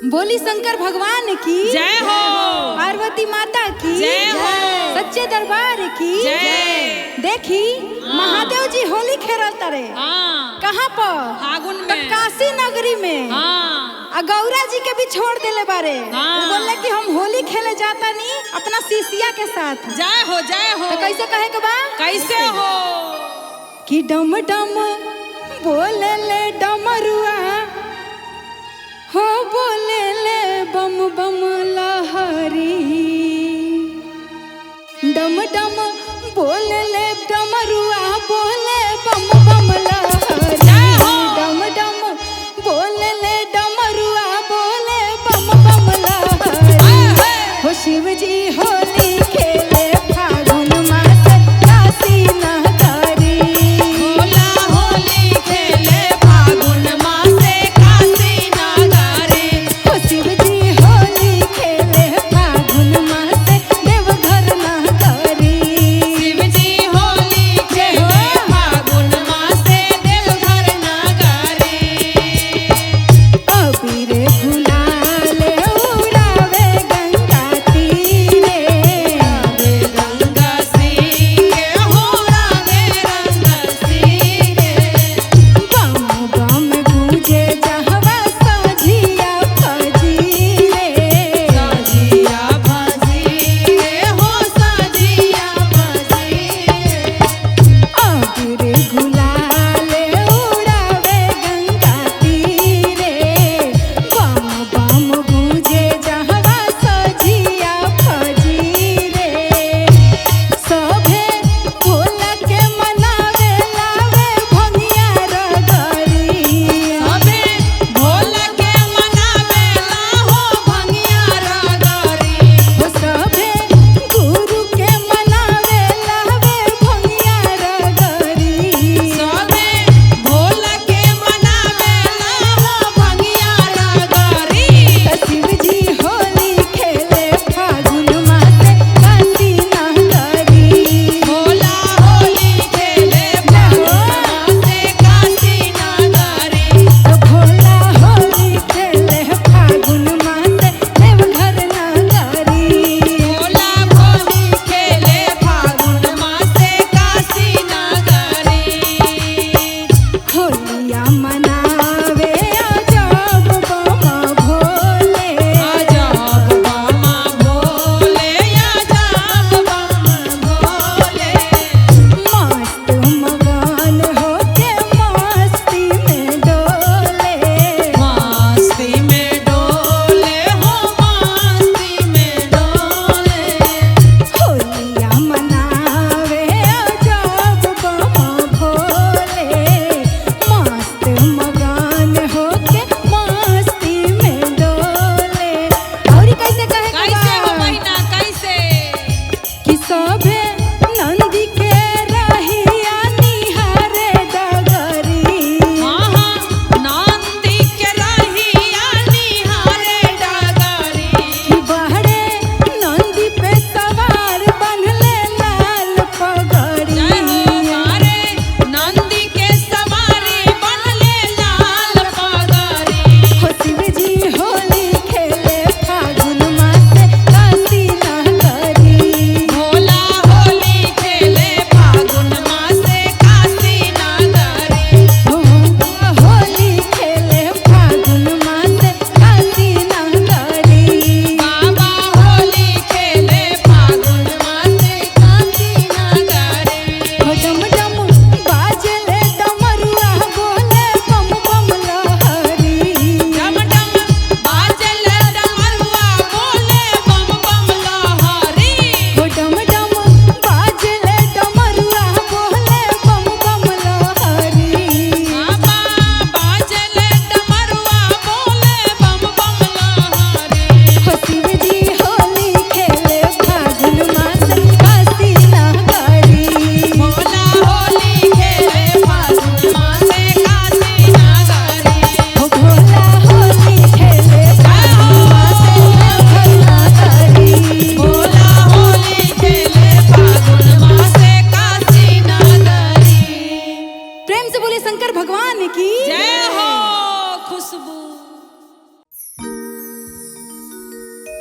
बोली शंकर भगवान की जय हो, पार्वती माता की जय हो, सच्चे दरबार की जय। देखी महादेव जी होली खेलता रे हाँ, कहाँ पर? फागुन तो में। काशी नगरी में। हाँ, आ गौरा जी के भी छोड़ देले बारे। हाँ। वो बोले कि हम होली खेले जाता नहीं अपना शिष्या के साथ। जय हो, जय हो। तो कैसे कहे के बा? कैसे हो? कि डम डम बोले ले डमरुआ हो बोले ले बम बम लहरी। डम डम बोले ले डमरुआ बोले बम बम लहरी। डम डम बोले ले डमरुआ बोले बम बम लहरी। हो शिव जी होली खेले फागुन मास काशी नगरी। होला होली खेले फागुन मासे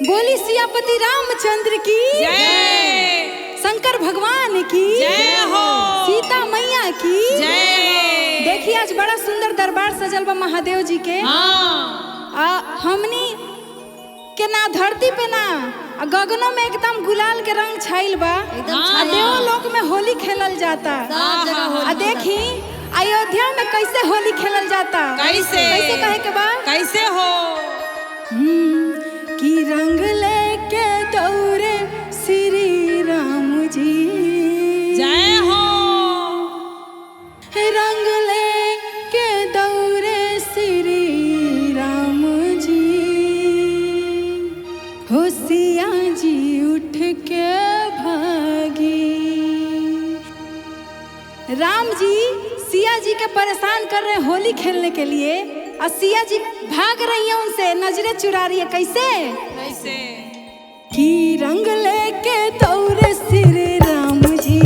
बोली सियापति रामचंद्र की जय। शंकर भगवान की जय हो। सीता मैया की जय हो। देखिए आज बड़ा सुंदर दरबार सजल बा महादेव जी के। हाँ। हमनी के ना धरती पे ना गगनों में एकदम गुलाल के रंग छाइल बा। देवलोक में होली खेलल जाता। आ देखी अयोध्या में कैसे होली खेलल जाता। कैसे कहे के बा कैसे हो। कि रंग लेके दौड़े श्री राम जी। जय हो। रंग लेके दौड़े श्री राम जी। हो सिया जी उठ के भागी। राम जी सिया जी के परेशान कर रहे हैं होली खेलने के लिए और सिया जी भाग रही है उनसे, नजरें चुरा रही है। कैसे कैसे कि रंग लेके दौड़े श्री राम जी।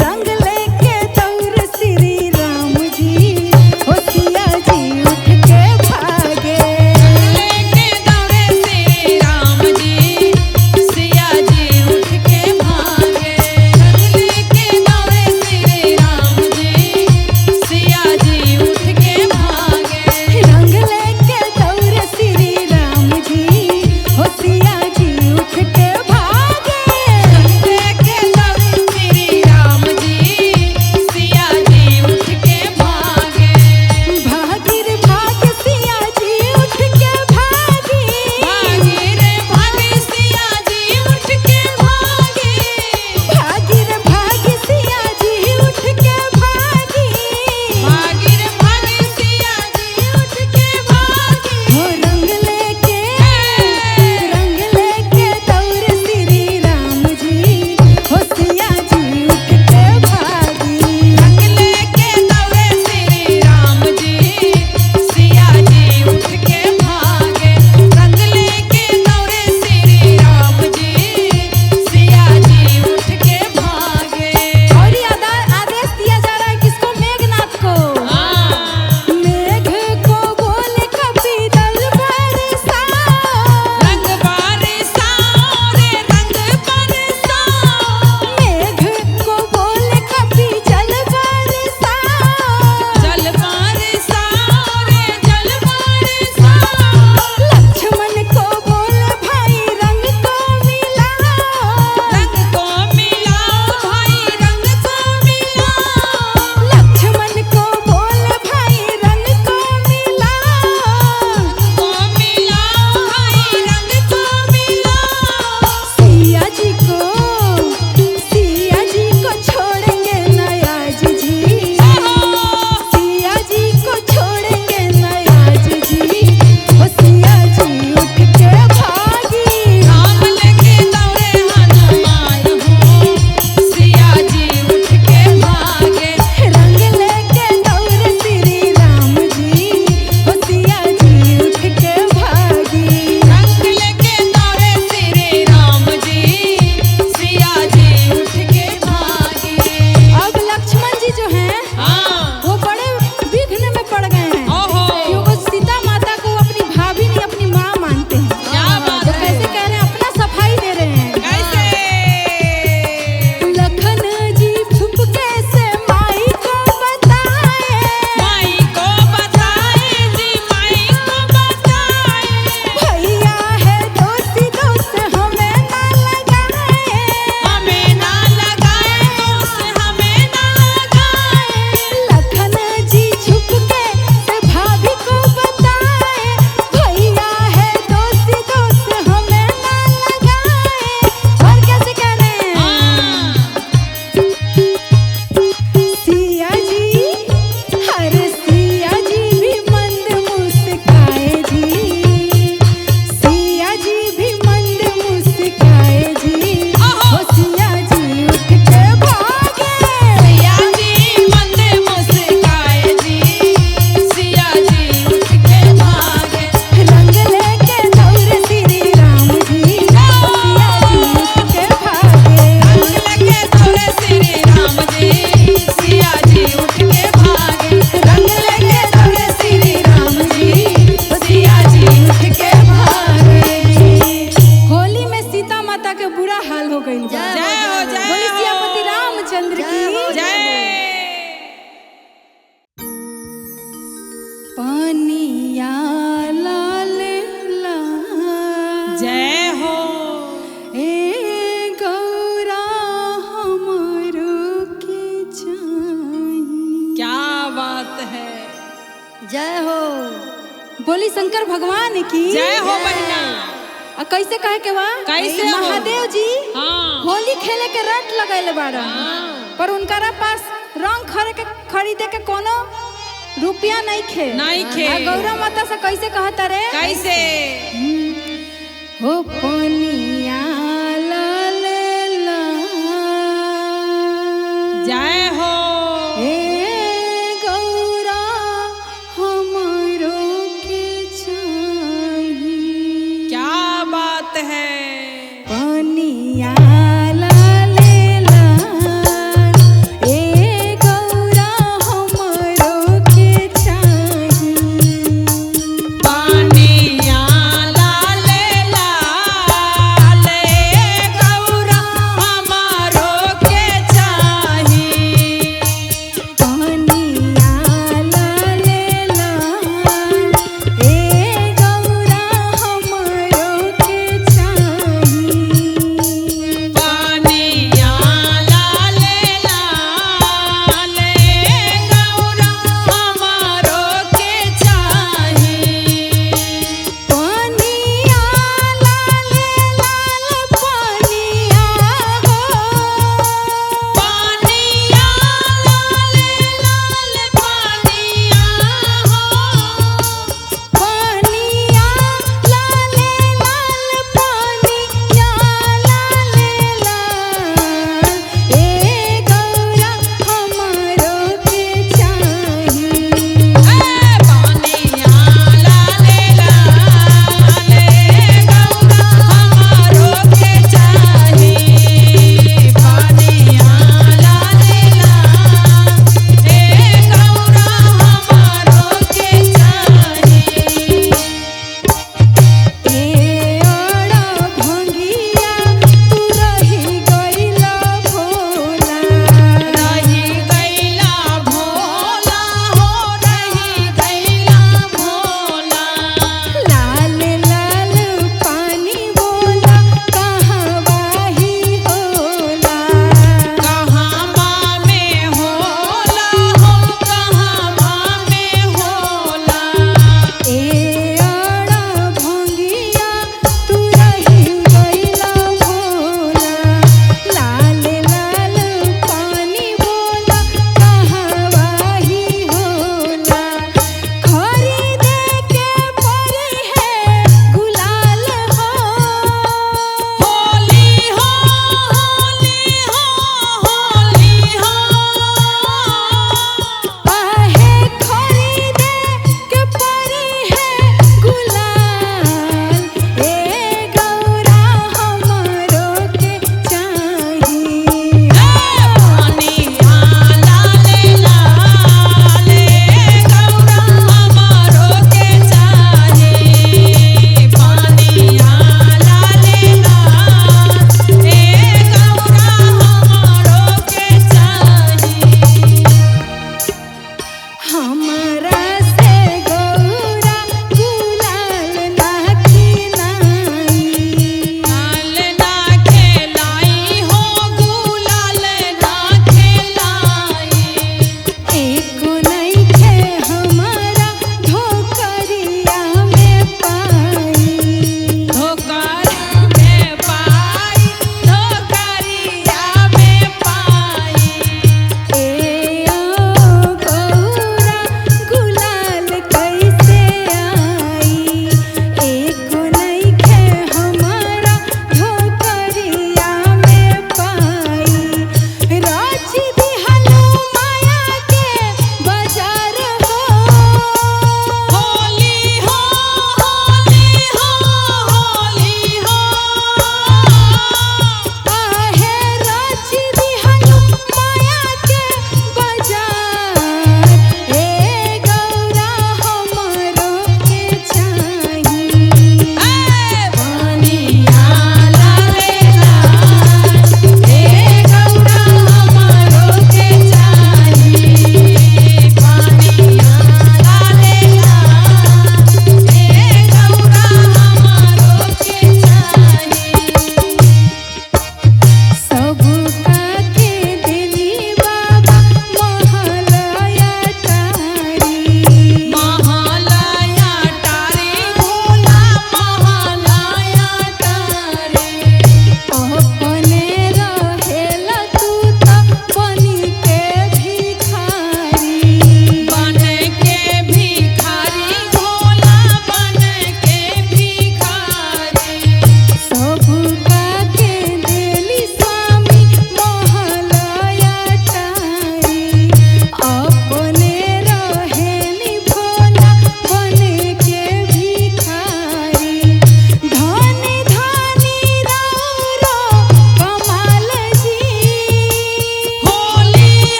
रंग लेके दौड़े श्री राम जी। हो सिया जी उठ के भागे। लेके दौड़े श्री राम जी। सिया जी उठ के भागे। लेके दौड़े श्री राम जी। सिया जी उठ के भागे। रंग लेके दौड़े श्री राम जी। हो सिया जी उठ के भागे। पानिया लाल लाल जय हो ए गौरा हमरो के चाहिए। क्या बात है। जय हो। बोली शंकर भगवान की जय हो बहना। आ कैसे कहे के बा? कैसे हो? महादेव जी हाँ होली खेले के रट लगैले बाड़ा, पर उनकरा पास रंग खरीदे के कोनो रुपया नहीं खे। आ गौरा माता से कैसे कहता रे? कैसे? हो पनिया लाल लाल जय हो ए गौरा हमरो के चाहिए। क्या बात है। पनिया लाल लाल ए गौरा हमरो के चाहिए। पानिया लाल लाल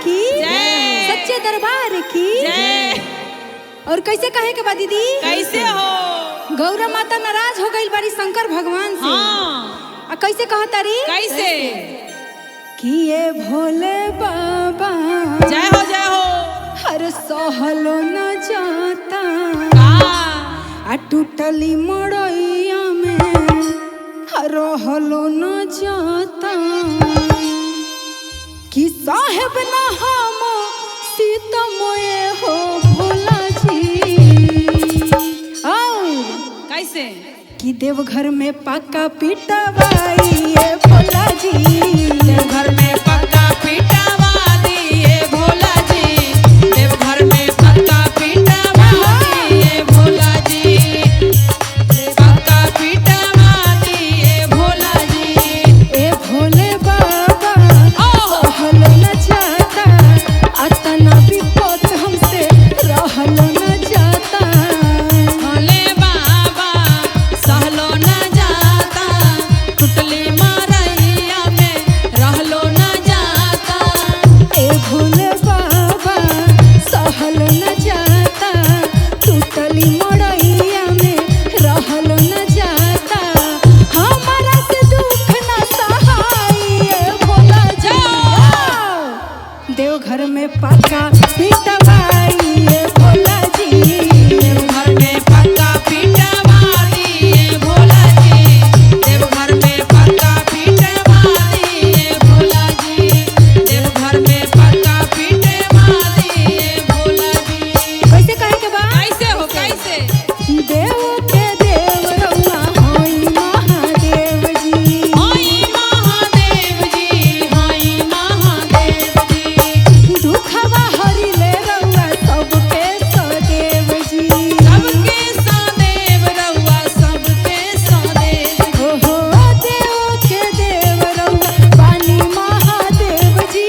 की जय। सच्चे दरबार की जय। और कैसे कहे के बा दीदी? कैसे हो? गौरा माता नाराज हो गई बड़ी शंकर भगवान से। हाँ। आ कैसे कहता री? कैसे? कि ये भोले बाबा जय हो जय हो। हर सहलो न जाता आ टूटली मड़ैया में रहलो न जाता कि साहेब न हम सीतमोए हो भोला जी। और कैसे? कि देवघर में पक्का पिटवाई ये भोला जी। देवघर में पक्का पिटवा दिए भोला जी। देवघर में पक्का पिटवा दिए भोला जी। पक्का पिटवा दिए भोला जी। ए भोले बाबा सहल न जाता अतना विपत हमसे रहल न जाता। भोले बाबा सहलो न जाता टुटली मरैया में रहलो न जाता। ए भोले बाबा सहल न जाता टूटली मड़ैया में रहल न जाता। हमारा से दुख न सहाय ए भोला जी। देवघर में पक्का पिटवाई ए भोला जी। देवघर में पक्का पिटवा दिए भोला जी। देवघर में पक्का पिटवा दिए भोला जी। देवघर में पक्का पिटवा दिए भोला जी। कैसे कहे के बा? कैसे हो कैसे? देव के देव रउआ होई महादेव जी। हाय महादेव जी। हाय महादेव जी। दुखवा हरिले रउआ सबके सदेव जी। सबके सदैव रहुआ सबके सदैव। ओहो देव के देव रउआ पानी महादेव जी।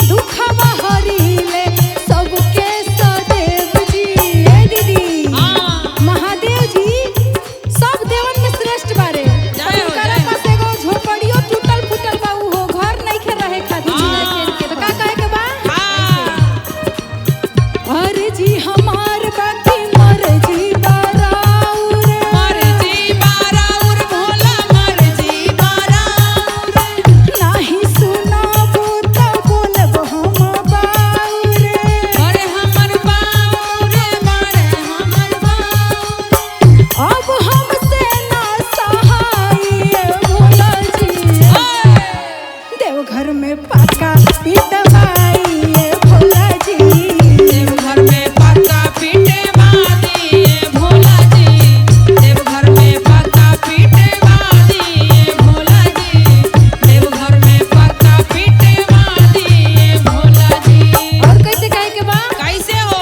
दुखवा हरिले सबके सदेव जी। ए दीदी हाँ। महादेव जी सब देवन में श्रेष्ठ बारे। जय हो, उनकरा जय हो। पास एगो झोपड़ियो टूटल फूटल बा उहो घर नइखे रहे खातिर। हाँ। तो का कहे के बा? हाँ। अर्जी हमार बाकी मर्जी बाराउर। मर्जी बाराउर भोला मर्जी बाराउर। नाही सुनाबो त बोलब हम बाउर। बड़े हमर बाउर बड़े हमर बाउर। अब हमसे ना सहाय ए भोला जी। देवघर में पक्का पिटवाई ए भोला जी। देवघर में पक्का पिटवा दिए भोला जी। देवघर में पक्का पिटवा दिए भोला जी। देवघर में पक्का पिटवा दिए भोला जी। और कैसे कहे के बा? कैसे हो?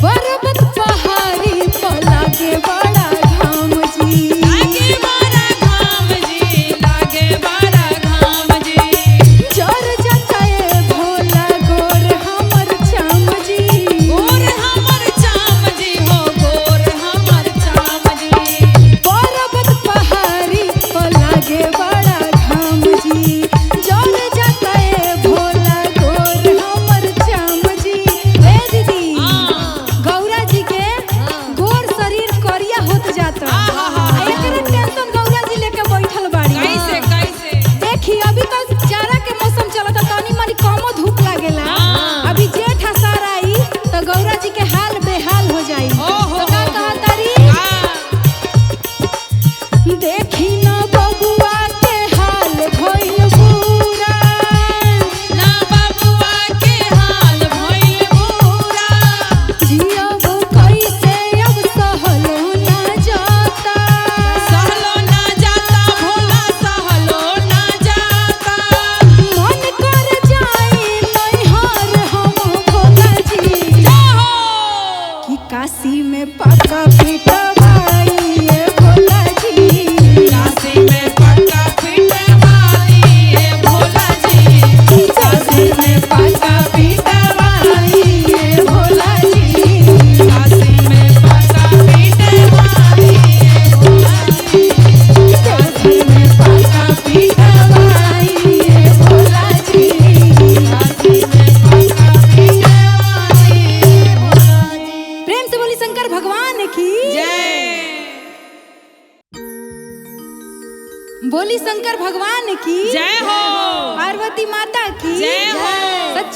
पर्वत पहाड़ी पर लागे बड़ा घाम जी। लागे बड़ा घाम जी। लागे बड़ा घाम जी। जर जाता ए भोला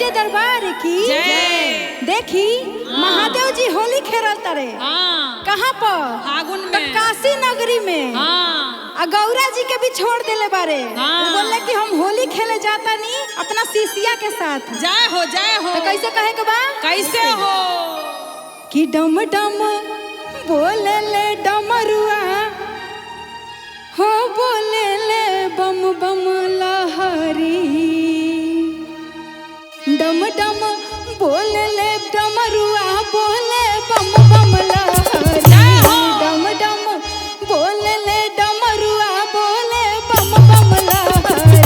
सच्चे दरबार की जय। देखी महादेव जी होली खेलल तारे कहाँ पर? फागुन तो में। काशी नगरी में। आ गौरा जी के भी छोड़ देले बारे। वो बोले कि हम होली खेले जाता नहीं अपना शिष्या के साथ। जय हो जय हो। तो कैसे कहे के बा? कैसे हो कि डम डम बोले ले डमरुआ हो बोले ले बम बम लहरी। डम डम बोले ले डमरुआ बोले बम बम लहरी। डम डम बोले ले डमरुआ बोले बम बम लहरी।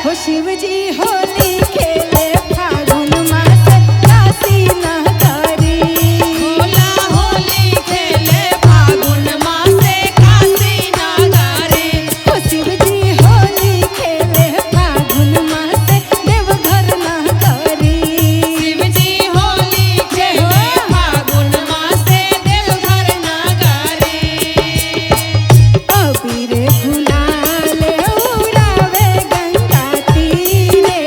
हो शिव जी होली खेले फागुन मास काशी नगरी। भोला होली खेले फागुन मासे काशी नगरी। हो शिव जी होली खेले फागुन मास देवघर नगरी। शिव जी होली खेले फागुन मासे देवघर नगरी। अबीर गुलाल उड़ावे गंगा तीरे।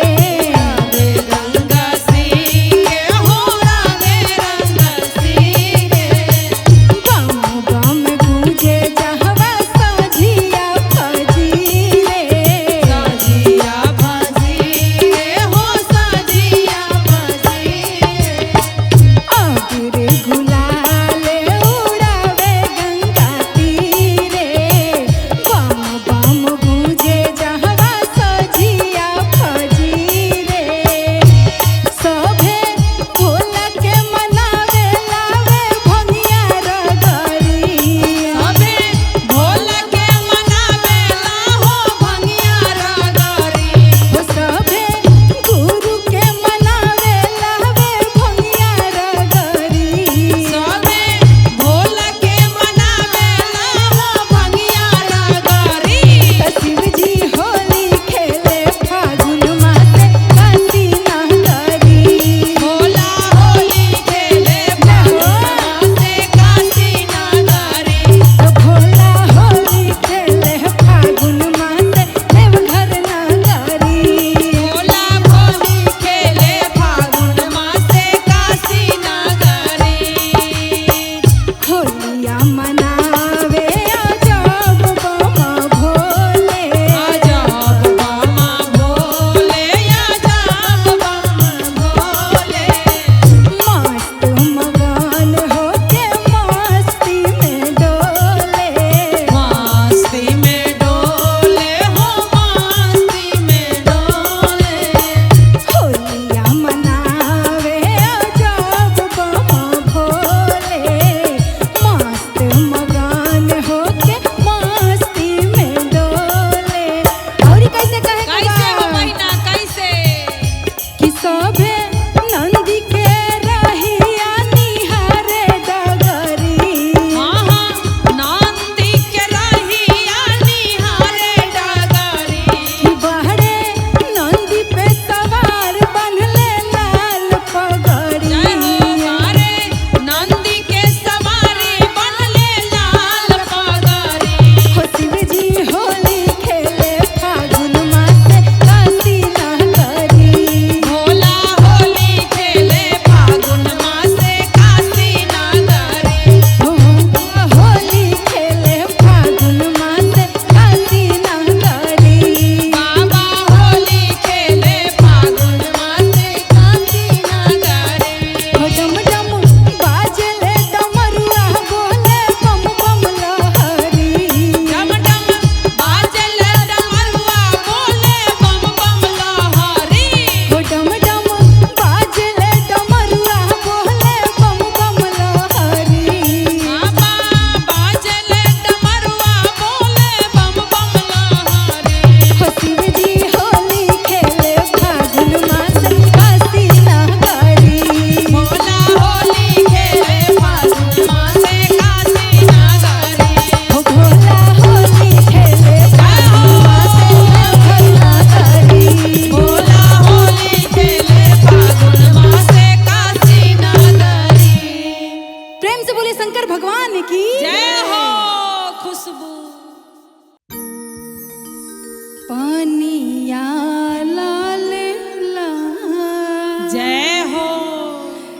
जय हो।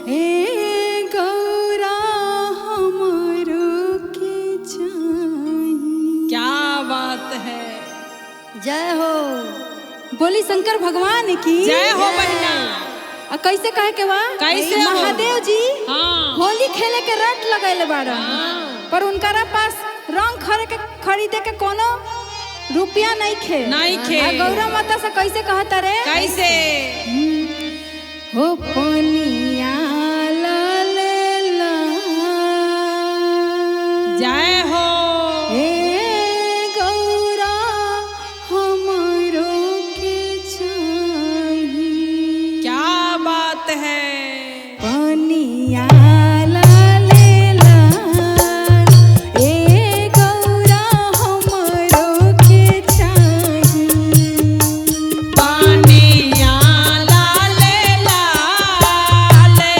ए गौरा हमरो के चाहिए। क्या बात है। जय हो। बोली शंकर भगवान की जय हो बहना। आ कैसे कहे के बा? कैसे हो? महादेव जी हाँ। होली खेले के रट लगैले बाड़ा, पर उनकरा पास रंग खरीदे के कोनो रुपया नहीं खे। नहीं खे। आ गौरा माता से कैसे कहता रे? कैसे? हो पनिया लाल लाल। जय हो। ए गौरा हमरो के चाहिए। क्या बात है। पनिया लाल लाल। ए गौरा हमरो के चाहिए। पानिया लाल लाल, ए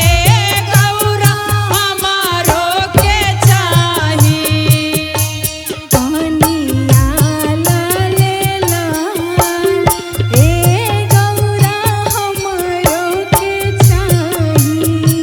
गौरा हमारो के चाहिए। पनिया लाल लाल। ए गौरा हमरो के चाहिए।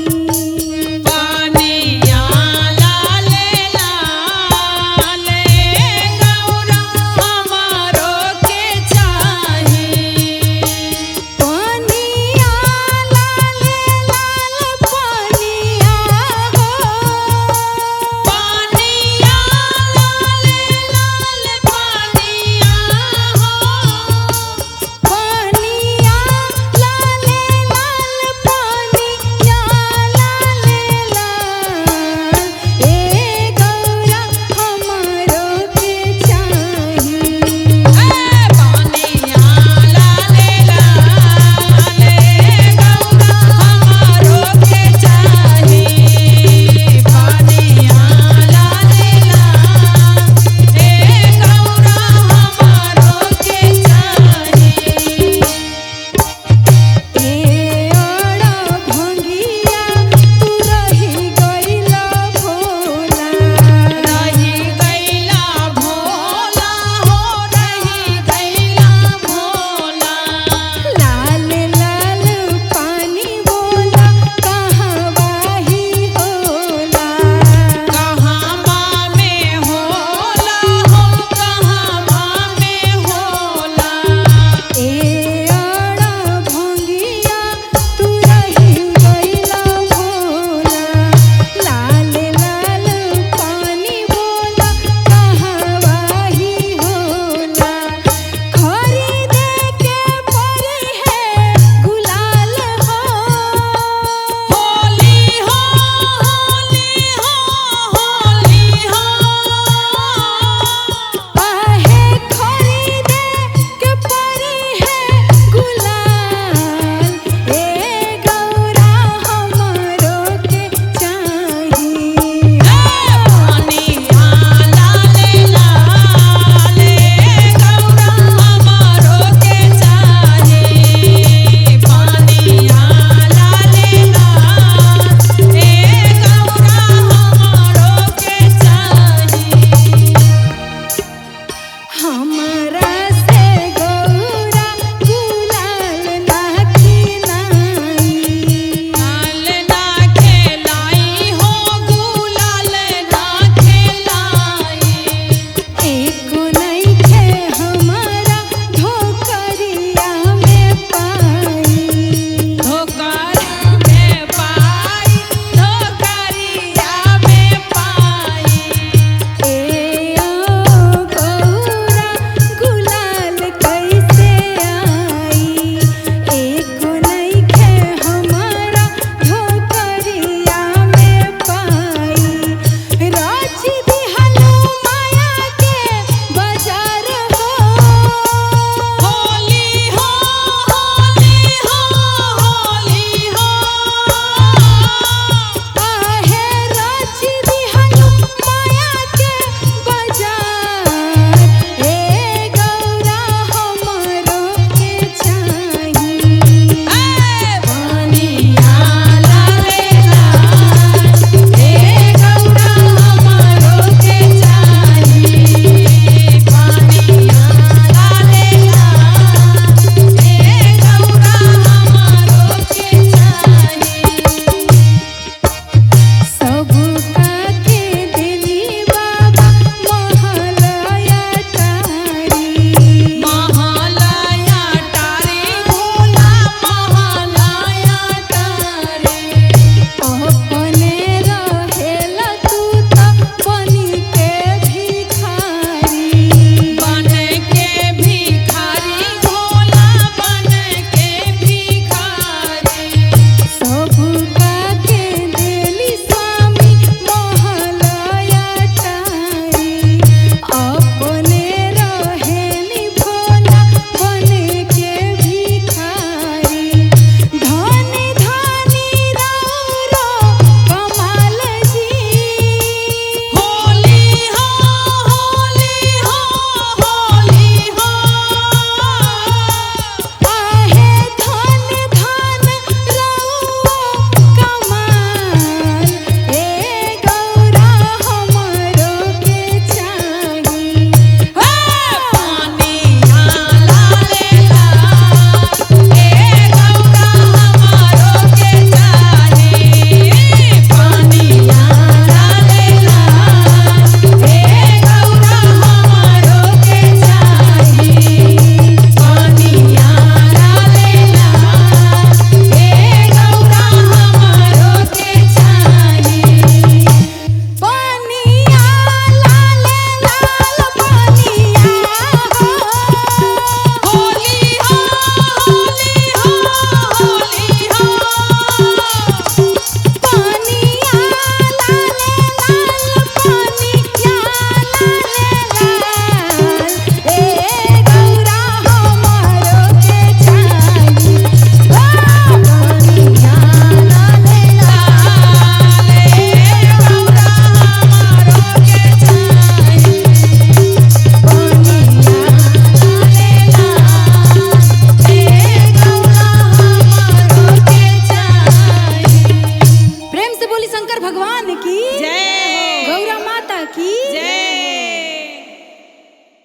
भगवान की जय हो। गौरा माता की जय